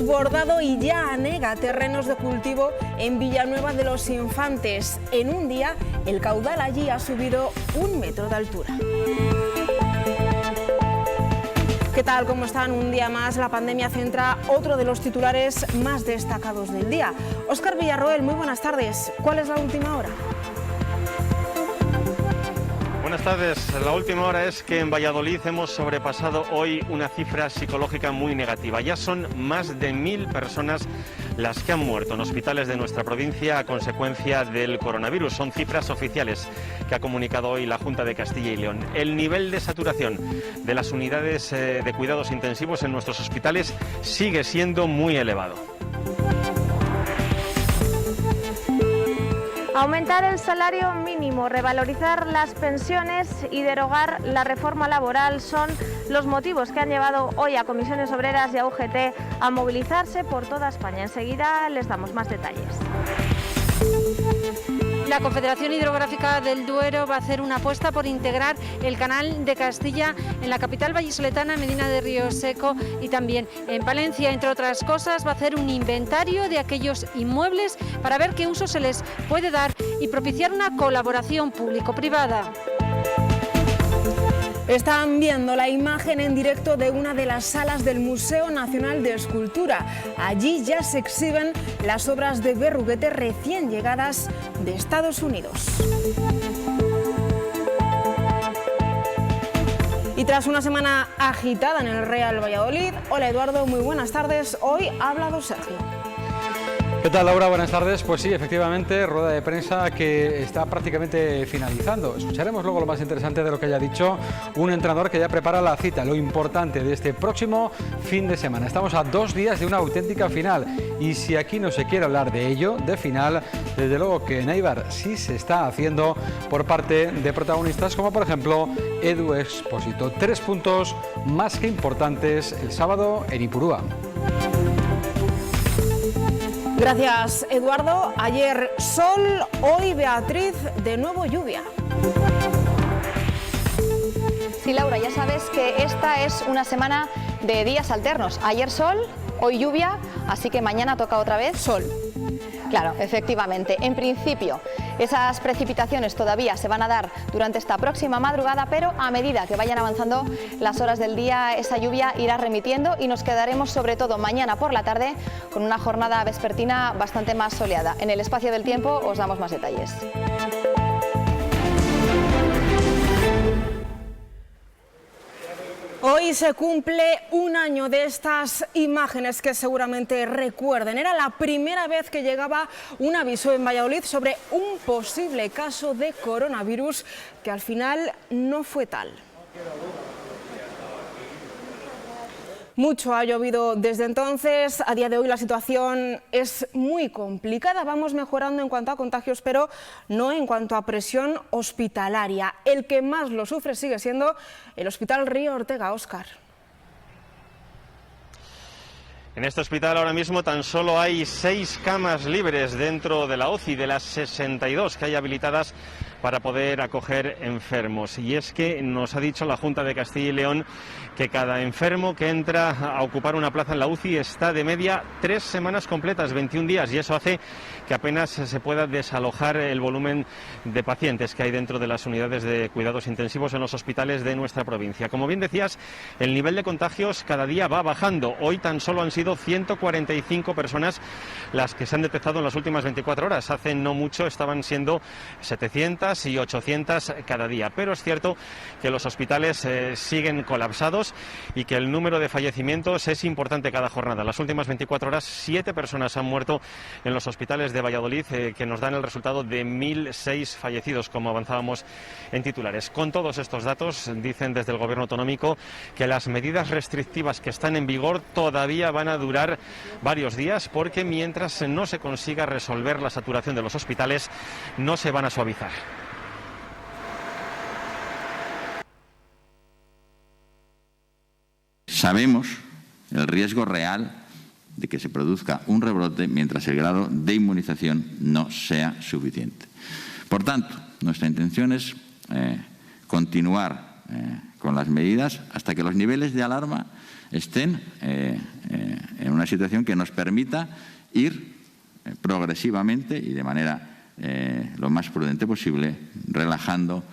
desbordado y ya anega terrenos de cultivo en Villanueva de los Infantes. En un día, el caudal allí ha subido 1 metro de altura. ¿Qué tal? ¿Cómo están? Un día más, la pandemia centra otro de los titulares más destacados del día. Óscar Villarroel, muy buenas tardes. ¿Cuál es la última hora? Buenas tardes. La última hora es que en Valladolid hemos sobrepasado hoy una cifra psicológica muy negativa. Ya son más de 1000 personas las que han muerto en hospitales de nuestra provincia a consecuencia del coronavirus. Son cifras oficiales que ha comunicado hoy la Junta de Castilla y León. El nivel de saturación de las unidades de cuidados intensivos en nuestros hospitales sigue siendo muy elevado. Aumentar el salario mínimo, revalorizar las pensiones y derogar la reforma laboral son los motivos que han llevado hoy a Comisiones Obreras y a UGT a movilizarse por toda España. Enseguida les damos más detalles. La Confederación Hidrográfica del Duero va a hacer una apuesta por integrar el Canal de Castilla en la capital vallisoletana, Medina de Río Seco, y también en Palencia. Entre otras cosas, va a hacer un inventario de aquellos inmuebles para ver qué uso se les puede dar y propiciar una colaboración público-privada. Están viendo la imagen en directo de una de las salas del Museo Nacional de Escultura. Allí ya se exhiben las obras de Berruguete recién llegadas de Estados Unidos. Y tras una semana agitada en el Real Valladolid, hola Eduardo, muy buenas tardes. Hoy ha hablado Sergio. ¿Qué tal, Laura? Buenas tardes. Pues sí, efectivamente, rueda de prensa que está prácticamente finalizando. Escucharemos luego lo más interesante de lo que haya dicho un entrenador que ya prepara la cita, lo importante de este próximo fin de semana. Estamos a 2 días de una auténtica final y si aquí no se quiere hablar de ello, de final, desde luego que en Eibar sí se está haciendo por parte de protagonistas como por ejemplo Edu Expósito. 3 puntos más que importantes el sábado en Ipurúa. Gracias, Eduardo. Ayer sol, hoy Beatriz, de nuevo lluvia. Sí, Laura, ya sabes que esta es una semana de días alternos. Ayer sol, hoy lluvia, así que mañana toca otra vez sol. Claro, efectivamente. En principio, esas precipitaciones todavía se van a dar durante esta próxima madrugada, pero a medida que vayan avanzando las horas del día, esa lluvia irá remitiendo y nos quedaremos sobre todo mañana por la tarde con una jornada vespertina bastante más soleada. En el espacio del tiempo os damos más detalles. Hoy se cumple 1 año de estas imágenes que seguramente recuerden. Era la primera vez que llegaba un aviso en Valladolid sobre un posible caso de coronavirus que al final no fue tal. Mucho ha llovido desde entonces, a día de hoy la situación es muy complicada, vamos mejorando en cuanto a contagios, pero no en cuanto a presión hospitalaria. El que más lo sufre sigue siendo el Hospital Río Ortega. Óscar. En este hospital ahora mismo tan solo hay 6 camas libres dentro de la UCI, de las 62 que hay habilitadas para poder acoger enfermos. Y es que nos ha dicho la Junta de Castilla y León que cada enfermo que entra a ocupar una plaza en la UCI está de media 3 semanas completas, 21 días, y eso hace que apenas se pueda desalojar el volumen de pacientes que hay dentro de las unidades de cuidados intensivos en los hospitales de nuestra provincia. Como bien decías, el nivel de contagios cada día va bajando. Hoy tan solo han sido 145 personas las que se han detectado en las últimas 24 horas. Hace no mucho estaban siendo 700 y 800 cada día. Pero es cierto que los hospitales siguen colapsados y que el número de fallecimientos es importante cada jornada. Las últimas 24 horas, 7 personas han muerto en los hospitales de Valladolid, que nos dan el resultado de 1006 fallecidos, como avanzábamos en titulares. Con todos estos datos, dicen desde el Gobierno autonómico que las medidas restrictivas que están en vigor todavía van a durar varios días, porque mientras no se consiga resolver la saturación de los hospitales, no se van a suavizar. Sabemos el riesgo real de que se produzca un rebrote mientras el grado de inmunización no sea suficiente. Por tanto, nuestra intención es continuar con las medidas hasta que los niveles de alarma estén en una situación que nos permita ir progresivamente y de manera lo más prudente posible relajando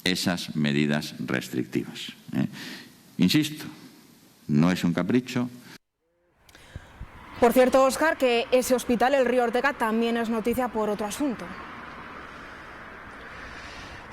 esas medidas restrictivas. Insisto, no es un capricho. Por cierto, Óscar, que ese hospital, el Río Ortega, también es noticia por otro asunto.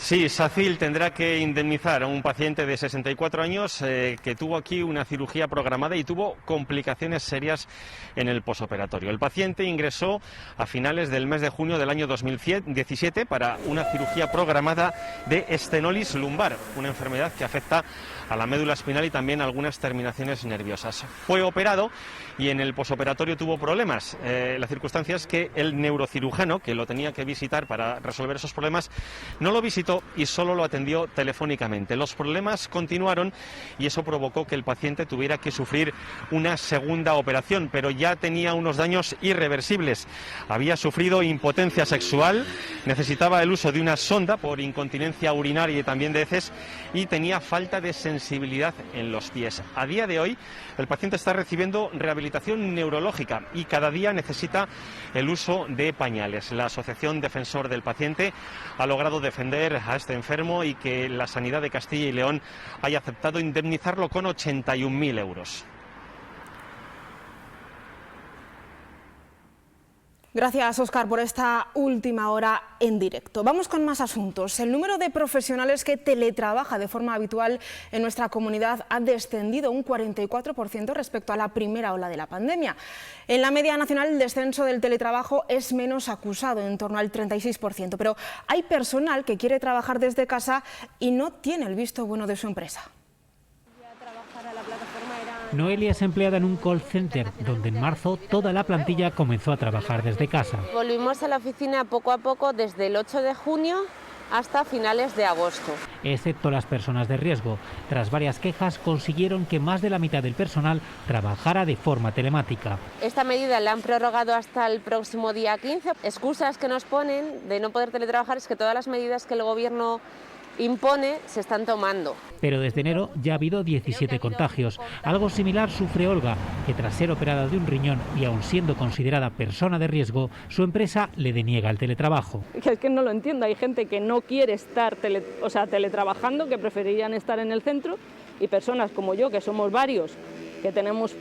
Sí, SACIL tendrá que indemnizar a un paciente de 64 años que tuvo aquí una cirugía programada y tuvo complicaciones serias en el posoperatorio. El paciente ingresó a finales del mes de junio del año 2017 para una cirugía programada de estenosis lumbar, una enfermedad que afecta a la médula espinal y también a algunas terminaciones nerviosas. Fue operado y en el posoperatorio tuvo problemas. La circunstancia es que el neurocirujano, que lo tenía que visitar para resolver esos problemas, no lo visitó y solo lo atendió telefónicamente. Los problemas continuaron y eso provocó que el paciente tuviera que sufrir una segunda operación, pero ya tenía unos daños irreversibles. Había sufrido impotencia sexual, necesitaba el uso de una sonda por incontinencia urinaria y también de heces y tenía falta de sensibilidad en los pies. A día de hoy, el paciente está recibiendo rehabilitación neurológica y cada día necesita el uso de pañales. La Asociación Defensor del Paciente ha logrado defender a este enfermo y que la Sanidad de Castilla y León haya aceptado indemnizarlo con 81.000 euros. Gracias, Óscar, por esta última hora en directo. Vamos con más asuntos. El número de profesionales que teletrabaja de forma habitual en nuestra comunidad ha descendido un 44% respecto a la primera ola de la pandemia. En la media nacional el descenso del teletrabajo es menos acusado, en torno al 36%, pero hay personal que quiere trabajar desde casa y no tiene el visto bueno de su empresa. Noelia es empleada en un call center, donde en marzo toda la plantilla comenzó a trabajar desde casa. Volvimos a la oficina poco a poco desde el 8 de junio hasta finales de agosto. Excepto las personas de riesgo. Tras varias quejas consiguieron que más de la mitad del personal trabajara de forma telemática. Esta medida la han prorrogado hasta el próximo día 15. Excusas que nos ponen de no poder teletrabajar es que todas las medidas que el gobierno impone se están tomando. Pero desde enero ya ha habido 17 contagios. Algo similar sufre Olga, que tras ser operada de un riñón y aun siendo considerada persona de riesgo, su empresa le deniega el teletrabajo. Es que no lo entiendo, hay gente que no quiere estar teletrabajando, que preferirían estar en el centro, y personas como yo, que somos varios, que tenemos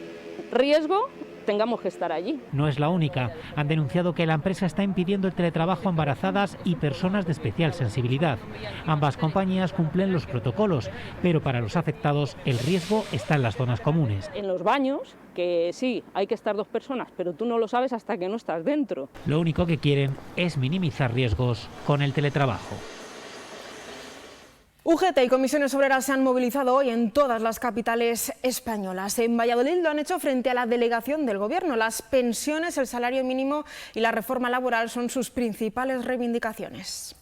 riesgo, tengamos que estar allí. No es la única. Han denunciado que la empresa está impidiendo el teletrabajo a embarazadas y personas de especial sensibilidad. Ambas compañías cumplen los protocolos, pero para los afectados el riesgo está en las zonas comunes. En los baños, que sí, hay que estar 2 personas, pero tú no lo sabes hasta que no estás dentro. Lo único que quieren es minimizar riesgos con el teletrabajo. UGT y comisiones obreras se han movilizado hoy en todas las capitales españolas. En Valladolid lo han hecho frente a la delegación del Gobierno. Las pensiones, el salario mínimo y la reforma laboral son sus principales reivindicaciones.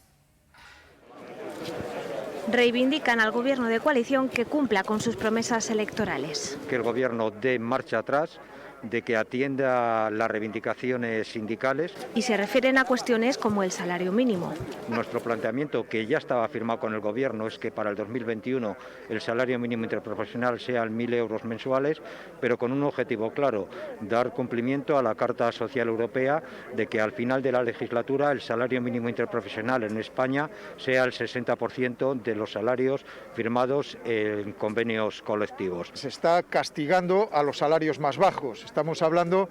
Reivindican al Gobierno de coalición que cumpla con sus promesas electorales. Que el Gobierno dé marcha atrás, de que atienda las reivindicaciones sindicales. Y se refieren a cuestiones como el salario mínimo. Nuestro planteamiento, que ya estaba firmado con el Gobierno, es que para el 2021 el salario mínimo interprofesional sean 1.000 euros mensuales, pero con un objetivo claro: dar cumplimiento a la Carta Social Europea de que al final de la legislatura el salario mínimo interprofesional en España sea el 60% de los salarios firmados en convenios colectivos. Se está castigando a los salarios más bajos. Estamos hablando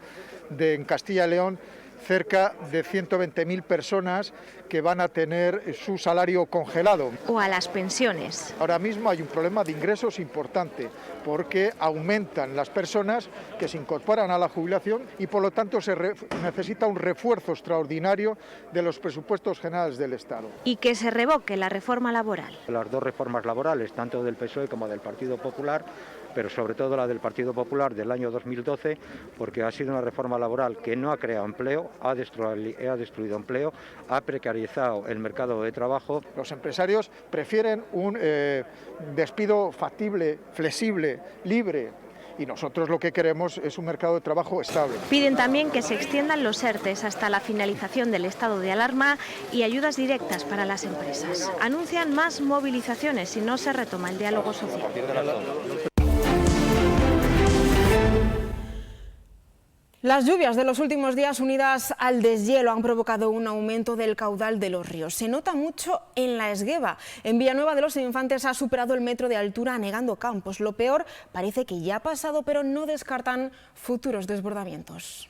de, en Castilla y León, cerca de 120.000 personas que van a tener su salario congelado. O a las pensiones. Ahora mismo hay un problema de ingresos importante, porque aumentan las personas que se incorporan a la jubilación y por lo tanto se necesita un refuerzo extraordinario de los presupuestos generales del Estado. Y que se revoque la reforma laboral. Las 2 reformas laborales, tanto del PSOE como del Partido Popular, pero sobre todo la del Partido Popular del año 2012, porque ha sido una reforma laboral que no ha creado empleo, ha destruido empleo, ha precarizado el mercado de trabajo. Los empresarios prefieren un despido factible, flexible, libre, y nosotros lo que queremos es un mercado de trabajo estable. Piden también que se extiendan los ERTEs hasta la finalización del estado de alarma y ayudas directas para las empresas. Anuncian más movilizaciones si no se retoma el diálogo social. Las lluvias de los últimos días unidas al deshielo han provocado un aumento del caudal de los ríos. Se nota mucho en la Esgueva. En Villanueva de los Infantes ha superado el metro de altura anegando campos. Lo peor parece que ya ha pasado, pero no descartan futuros desbordamientos.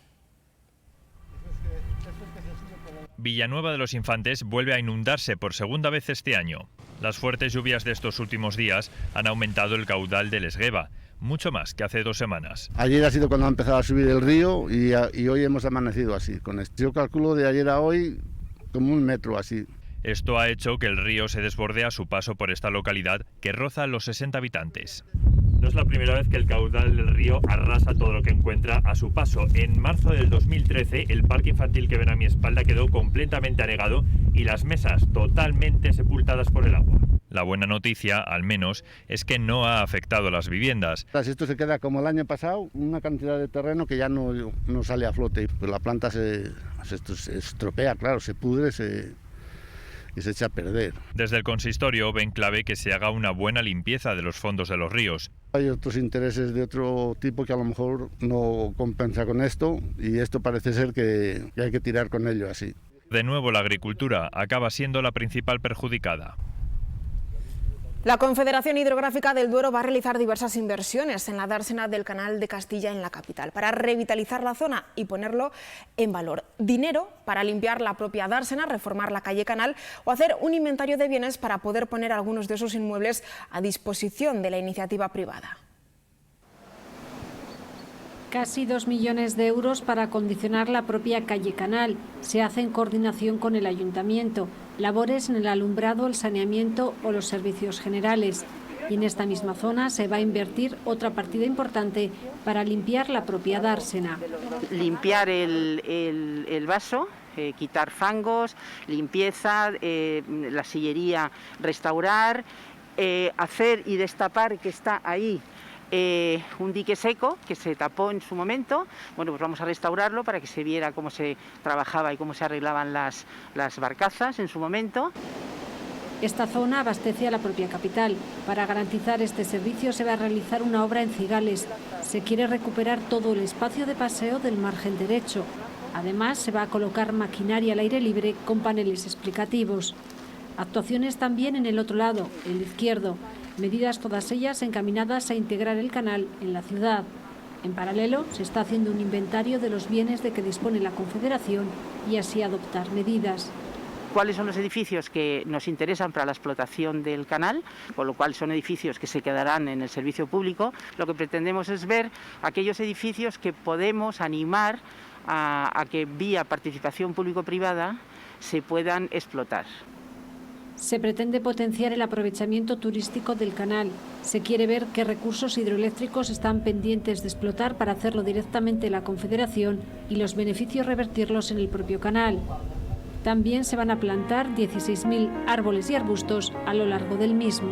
Villanueva de los Infantes vuelve a inundarse por segunda vez este año. Las fuertes lluvias de estos últimos días han aumentado el caudal del Esgueva, mucho más que hace 2 semanas. Ayer ha sido cuando ha empezado a subir el río y hoy hemos amanecido así. Con esto. Yo calculo de ayer a hoy como 1 metro así. Esto ha hecho que el río se desborde a su paso por esta localidad, que roza los 60 habitantes. No es la primera vez que el caudal del río arrasa todo lo que encuentra a su paso. En marzo del 2013, el parque infantil que ven a mi espalda quedó completamente anegado y las mesas totalmente sepultadas por el agua. La buena noticia, al menos, es que no ha afectado a las viviendas. Esto se queda como el año pasado, una cantidad de terreno que ya no sale a flote. Pues la planta se estropea, claro, se pudre, y se echa a perder. Desde el consistorio ven clave que se haga una buena limpieza de los fondos de los ríos. Hay otros intereses de otro tipo que a lo mejor no compensa con esto y esto parece ser que hay que tirar con ello así. De nuevo la agricultura acaba siendo la principal perjudicada. La Confederación Hidrográfica del Duero va a realizar diversas inversiones en la dársena del Canal de Castilla en la capital para revitalizar la zona y ponerlo en valor. Dinero para limpiar la propia dársena, reformar la calle Canal o hacer un inventario de bienes para poder poner algunos de esos inmuebles a disposición de la iniciativa privada. Casi 2 millones de euros para acondicionar la propia calle Canal. Se hace en coordinación con el ayuntamiento. Labores en el alumbrado, el saneamiento o los servicios generales. Y en esta misma zona se va a invertir otra partida importante para limpiar la propia dársena. Limpiar el vaso, quitar fangos, limpieza, la sillería, restaurar, hacer y destapar que está ahí. Un dique seco que se tapó en su momento. Bueno, pues vamos a restaurarlo para que se viera cómo se trabajaba y cómo se arreglaban las barcazas en su momento. Esta zona abastece a la propia capital. Para garantizar este servicio se va a realizar una obra en Cigales. Se quiere recuperar todo el espacio de paseo del margen derecho. Además, se va a colocar maquinaria al aire libre con paneles explicativos. Actuaciones también en el otro lado, el izquierdo. Medidas todas ellas encaminadas a integrar el canal en la ciudad. En paralelo, se está haciendo un inventario de los bienes de que dispone la Confederación y así adoptar medidas. ¿Cuáles son los edificios que nos interesan para la explotación del canal? Con lo cual son edificios que se quedarán en el servicio público. Lo que pretendemos es ver aquellos edificios que podemos animar a que vía participación público-privada se puedan explotar. Se pretende potenciar el aprovechamiento turístico del canal. Se quiere ver qué recursos hidroeléctricos están pendientes de explotar para hacerlo directamente la Confederación y los beneficios revertirlos en el propio canal. También se van a plantar 16.000 árboles y arbustos a lo largo del mismo.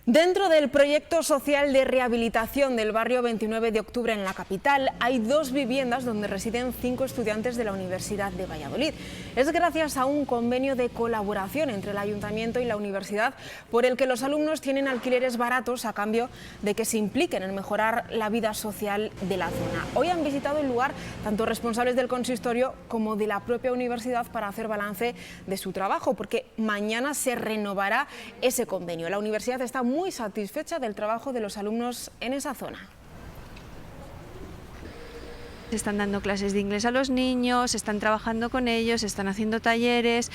Dentro del proyecto social de rehabilitación del barrio 29 de octubre en la capital, hay 2 viviendas donde residen 5 estudiantes de la Universidad de Valladolid. Es gracias a un convenio de colaboración entre el Ayuntamiento y la Universidad por el que los alumnos tienen alquileres baratos a cambio de que se impliquen en mejorar la vida social de la zona. Hoy han visitado el lugar tanto responsables del consistorio como de la propia universidad para hacer balance de su trabajo, porque mañana se renovará ese convenio. La universidad está muy satisfecha del trabajo de los alumnos en esa zona. Están dando clases de inglés a los niños, están trabajando con ellos, están haciendo talleres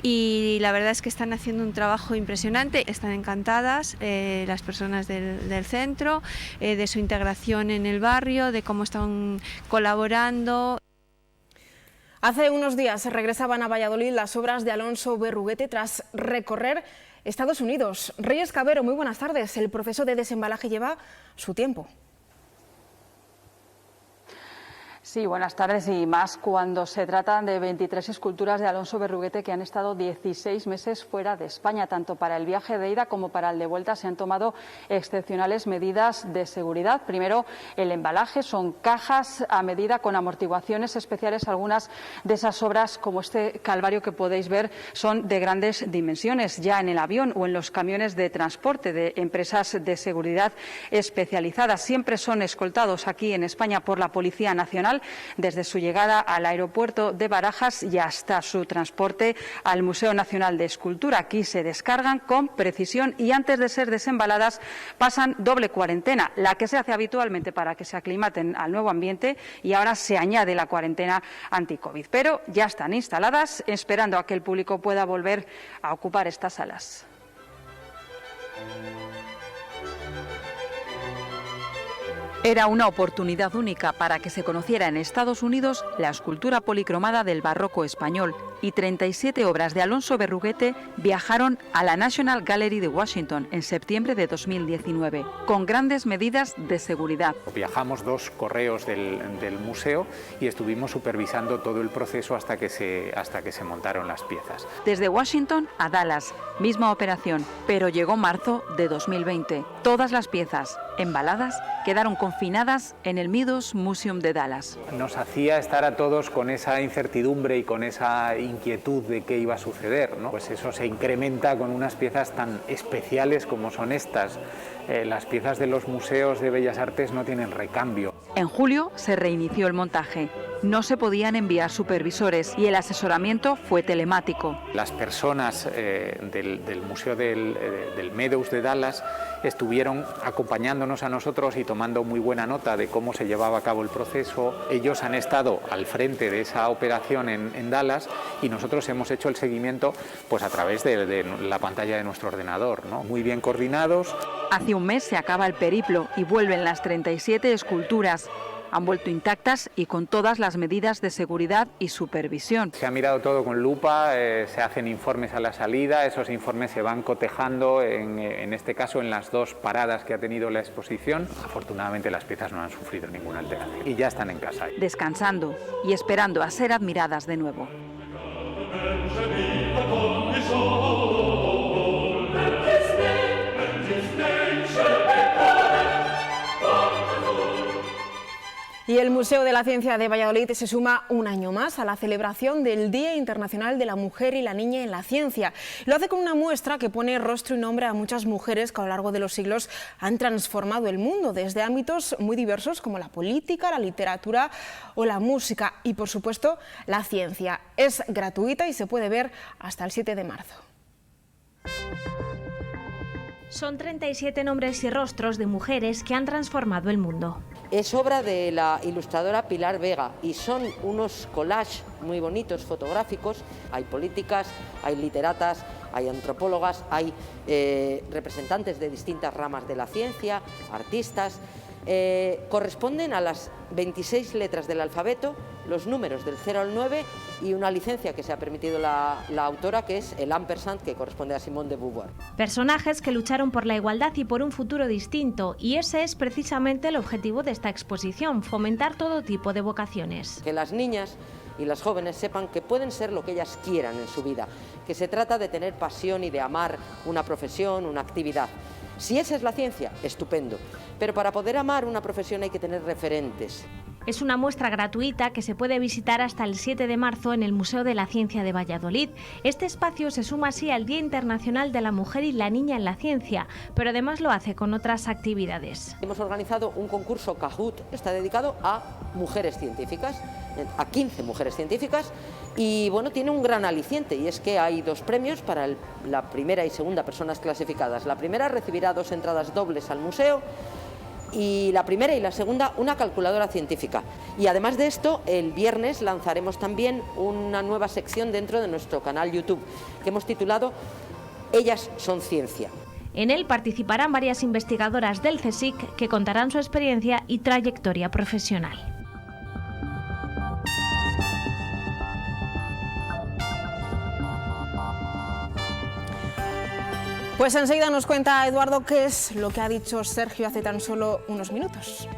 y la verdad es que están haciendo un trabajo impresionante. Están encantadas las personas del centro, de su integración en el barrio, de cómo están colaborando. Hace unos días regresaban a Valladolid las obras de Alonso Berruguete tras recorrer Estados Unidos. Reyes Cabero, muy buenas tardes. El proceso de desembalaje lleva su tiempo. Sí, Sí, buenas tardes, y más cuando se trata de 23 esculturas de Alonso Berruguete que han estado 16 meses fuera de España. Tanto para el viaje de ida como para el de vuelta se han tomado excepcionales medidas de seguridad. Primero, el embalaje, son cajas a medida con amortiguaciones especiales. Algunas de esas obras, como este calvario que podéis ver, son de grandes dimensiones. Ya en el avión o en los camiones de transporte de empresas de seguridad especializadas, siempre son escoltados aquí en España por la Policía Nacional, desde su llegada al aeropuerto de Barajas y hasta su transporte al Museo Nacional de Escultura. Aquí se descargan con precisión y antes de ser desembaladas pasan doble cuarentena, la que se hace habitualmente para que se aclimaten al nuevo ambiente, y ahora se añade la cuarentena anti-COVID. Pero ya están instaladas, esperando a que el público pueda volver a ocupar estas salas. Era una oportunidad única para que se conociera en Estados Unidos la escultura policromada del barroco español, y 37 obras de Alonso Berruguete viajaron a la National Gallery de Washington en septiembre de 2019, con grandes medidas de seguridad. Viajamos 2 correos del museo y estuvimos supervisando todo el proceso hasta que se montaron las piezas. Desde Washington a Dallas, misma operación, pero llegó marzo de 2020. Todas las piezas embaladas quedaron confinadas en el Meadows Museum de Dallas. Nos hacía estar a todos con esa incertidumbre y con esa inquietud de qué iba a suceder, ¿no? Pues eso se incrementa con unas piezas tan especiales como son estas. Las piezas de los museos de Bellas Artes no tienen recambio. En julio se reinició el montaje. No se podían enviar supervisores y el asesoramiento fue telemático. Las personas del Museo del Meadows de Dallas estuvieron acompañándonos a nosotros y tomando muy buena nota de cómo se llevaba a cabo el proceso. Ellos han estado al frente de esa operación en Dallas y nosotros hemos hecho el seguimiento pues a través de la pantalla de nuestro ordenador, ¿no? Muy bien coordinados. Hace un mes se acaba el periplo y vuelven las 37 esculturas. Han vuelto intactas y con todas las medidas de seguridad y supervisión. Se ha mirado todo con lupa, se hacen informes a la salida, esos informes se van cotejando, en este caso en las 2 paradas que ha tenido la exposición. Afortunadamente las piezas no han sufrido ninguna alteración y ya están en casa. Descansando y esperando a ser admiradas de nuevo. Y el Museo de la Ciencia de Valladolid se suma un año más a la celebración del Día Internacional de la Mujer y la Niña en la Ciencia. Lo hace con una muestra que pone rostro y nombre a muchas mujeres que a lo largo de los siglos han transformado el mundo, desde ámbitos muy diversos como la política, la literatura o la música y, por supuesto, la ciencia. Es gratuita y se puede ver hasta el 7 de marzo. Son 37 nombres y rostros de mujeres que han transformado el mundo. Es obra de la ilustradora Pilar Vega y son unos collages muy bonitos, fotográficos. Hay políticas, hay literatas, hay antropólogas, hay representantes de distintas ramas de la ciencia, artistas. Corresponden a las 26 letras del alfabeto, los números del 0 al 9 y una licencia que se ha permitido la autora, que es el ampersand, que corresponde a Simone de Beauvoir. Personajes que lucharon por la igualdad y por un futuro distinto, y ese es precisamente el objetivo de esta exposición, fomentar todo tipo de vocaciones. Que las niñas y las jóvenes sepan que pueden ser lo que ellas quieran en su vida, que se trata de tener pasión y de amar una profesión, una actividad. Si esa es la ciencia, estupendo, pero para poder amar una profesión hay que tener referentes. Es una muestra gratuita que se puede visitar hasta el 7 de marzo en el Museo de la Ciencia de Valladolid. Este espacio se suma así al Día Internacional de la Mujer y la Niña en la Ciencia, pero además lo hace con otras actividades. Hemos organizado un concurso Kahoot, está dedicado a mujeres científicas, a 15 mujeres científicas, y bueno, tiene un gran aliciente, y es que hay 2 premios para la primera y segunda personas clasificadas. La primera recibirá 2 entradas dobles al museo, y la primera y la segunda una calculadora científica. Y además de esto, el viernes lanzaremos también una nueva sección dentro de nuestro canal YouTube que hemos titulado Ellas son ciencia. En él participarán varias investigadoras del CSIC que contarán su experiencia y trayectoria profesional. Pues enseguida nos cuenta Eduardo qué es lo que ha dicho Sergio hace tan solo unos minutos.